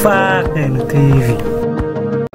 FAN TV.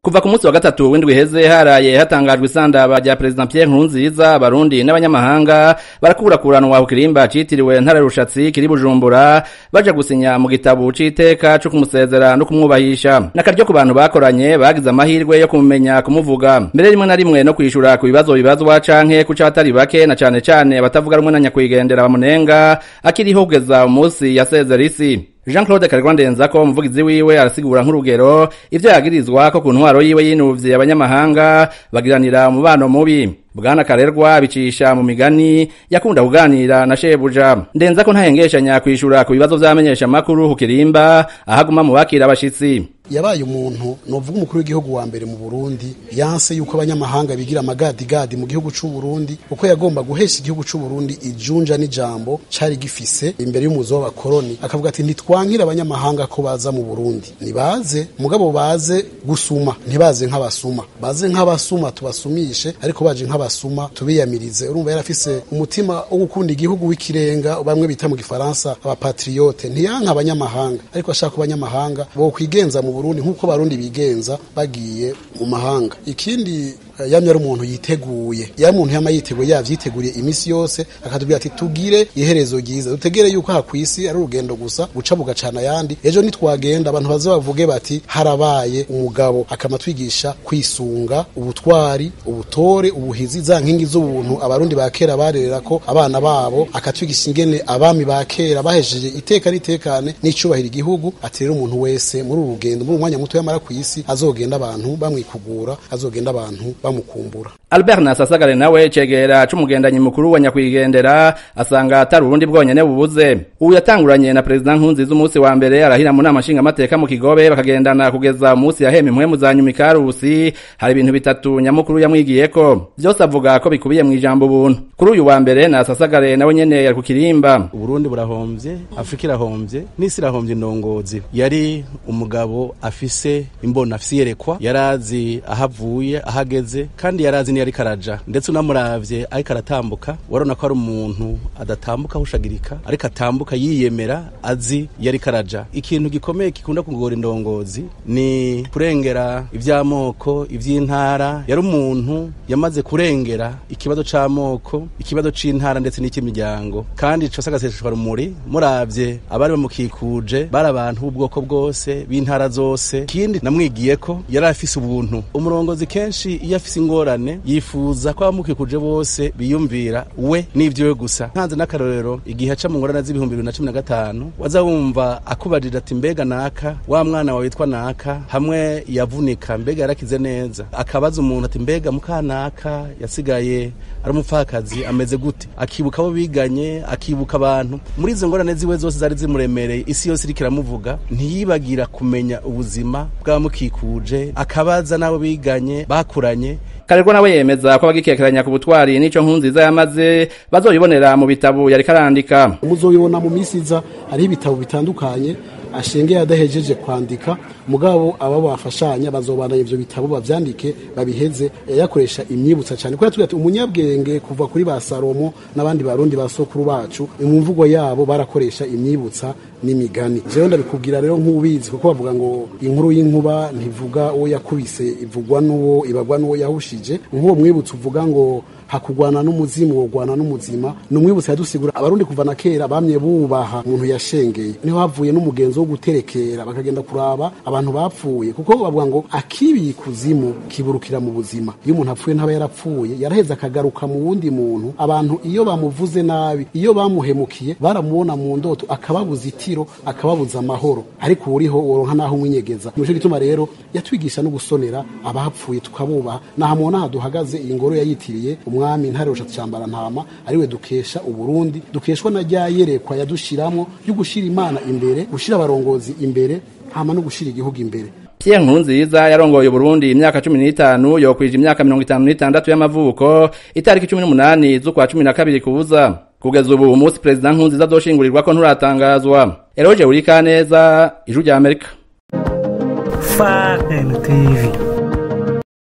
Kuva ku munsi wa gatatu w'indwi heze haraye hatangajwe isandaba rya President Pierre Nkurunziza abarundi n'abanyamahanga barakurakuranwa ku kirimba citiriwe Ntare Rushatsi kiri Bujumbura baje gusinya mu gitabo c'iteka co kumusezera no kumwubahisha nakaryo ku bantu bakoranye bagize amahirwe yo kumumenya kumuvuga mbere rimwe na rimwe no kwishura ku bibazo bibazwa canke ku catari bake na cane abatavuga rumwe na nyakwigendera bamunenga akiriho kugeza umunsi yasezera isi. Jean-Claude Karigwandenzako umuvugizi wiwe arasigura nk'urugero ivyo yagirizwa ko ku ntwaro yiwe yinuvye abanyamahanga bagiranira umubano mubi. Bwana Karerwa bicisha mu migani yakunda kuganira na shebuja Ndenzako ntahengeshanya kwishura ku bibazo vyamenyesha makuru ku kirimba ahaguma mu bakira abashitsi. Yabaye umuntu novuga umukuru w'igihugu wa mbere mu Burundi yanse yuko abanyamahanga bigira amagadi mu gihugu c'u Burundi uko yagomba guhesha igihugu c'u Burundi ijunja n'ijambo cari gifise imbere y'umuzo w'abakoroni akavuga ati ntitwankira abanyamahanga ko baza mu Burundi nibaze mugabo baze gusuma ntibaze nk'abasuma baze nk'abasuma tubasumishe ariko baje nk'abasuma tubiyamirize urumva yarafise umutima wo gukunda igihugu w'ikirenga bamwe bita mu gifaransa abapatriote ntiyanka abanyamahanga ariko ashaka abanyamahanga bo kwigenza mu Burundi nkuko barundi bigenza bagiye mu mahanga. Ikindi yamye ari umuntu yiteguye ya muntu yama yiteguye yavyiteguriye imisi yose akatubwira ati tugire iherezo ryiza dutegere yuko hakwisi ari urugendo gusa guca bugacana yandi ejo nitwagenda abantu bazavuge bati harabaye umugabo akamatwigisha kwisunga ubutwari ubutore ubuhizi za nkingi z'ubuntu abarundi bakera barerera ko abana babo akatwigisha ingene abami bakera bahejeje iteka ritekane n'icubahira igihugu atera umuntu wese muri urugendo muri umwanya muto yamara kwisi azogenda abantu bamwikugura azogenda abantu bamukumbura. Albert Nasasagare nawe cegera c'umugendanyi mukuru wa nyakwigendera asanga atari urundi bwonyene bubuze. Ubu yatanguranye na President Nkurunziza umunsi wa mbere arahira mu nama nshinga mateka mu Kigobe bakagendana kugeza umunsi yahema impwemu za nyuma ikarusi hari ibintu bitatu nyamukuru yamwigiyeko byose avuga ko bikubiye mu ijambo ubuntu. Kuri uyu wa mbere Nasasagare nawe nyene yari ku kirimba. Burundi burahomvye Afrika irahomvye n'isi irahomvye indongozi yari umugabo afise imbona afise yerekwa yarazi ahavuye ahageze kandi yarazi ni yari karaja ndetse unamuravye ariko aratambuka warona ko ari umuntu adatambuka hushagirika ariko atambuka yiyemera azi yari karaja. Ikintu gikomeye kikunda kugora indongozi ni kurengera ivy'amoko ivy'intara yari umuntu yamaze kurengera ikibazo c'amoko ikibazo c'intara ndetse n'icy'imiryango kandi cose agaseshwa rumuri muravye abari bamukikuje bari abantu b'ubwoko bwose b'intara zose kindi namwigiye ko yari afise ubuntu umurongozi kenshi iyo afise ingorane yifuza ko abamukikuje bose biyumvira we n'ivyo gusa nkanze n'akarorero igihe aca mu ngorane z'ibihumbi 2015 waza wumva akubajije ati mbega naka wa mwana wawe witwa naka hamwe yavunika mbega yarakize neza akabaza umuntu ati mbega mukanaka yasigaye ari umupfakazi ameze gute akibuka abo biganye akibuka abantu muri izo ngorane ziwe zose zari zimuremereye isi yose iriko iramuvuga ntiyibagira kumenya ubuzima bw'abamukikuje akabaza nabo biganye bakuranye. Karerwa nawe yemeza ko bagikekeranya ku butwari nico Nkurunziza yamaze bazoyibonera mu bitabo yari karandika. Muzoyibona mu misiza ari ibitabo bitandukanye ashengeye adahejeje kwandika mugabo aba bafashanya bazobana ivyo bitabo bavyandike babiheze yakoresha imyibutsa cyane ko yatubwiye ati umunyabwenge kuva kuri ba Salomo n'abandi barundi basokuru bacu imvugo yabo barakoresha imyibutsa n'imigani. Jewe ndabikubwira rero nk'ubizi kuko bavuga ngo inkuru y'inkuba ntivuga uwo yakubise ivugwa n'uwo ibagwa n'uwo yahushije nk'uwo mwibutsa uvuga ngo hakugwana n'umuzimu wogwana n'umuzima numwibutsa yadusigura abarundi kuva na kera bamye bubaha umuntu yashengeye niho havuye n'umugenzo wo guterekera bakagenda kuraba abantu bapfuye kuko bavuga ngo akibi kuzimu kiburukira mu buzima iyo umuntu apfuye ntaba yarapfuye yaraheza akagaruka mu wundi muntu abantu iyo bamuvuze nabi iyo bamuhemukiye baramubona mu ndoto akababuza itiro akababuza amahoro ariko uriho woronka naho umwinyegeza nico gituma rero yatwigisha no gusonera abapfuye tukabubaha nahamona haduhagaze iyi ngoro yayitiriye umwami Ntare Rushatsi cyambara ntama ariwe dukesha uburundi dukeshwa na ryayerekwa yadushiramwo yo gushira Imana imbere gushira abarongozi imbere hama no gushira igihugu imbere. Pierre Nkurunziza yarongoye Burundi imyaka 15 yokwije imyaka 56 y'amavuko itariki 18 z'ukwa 12 kubuza kugeza ubu umunsi President Nkurunziza azoshingurirwa ko nturatangazwa. Eroje Urikaneza Ijuru rya Amerika. FAN TV.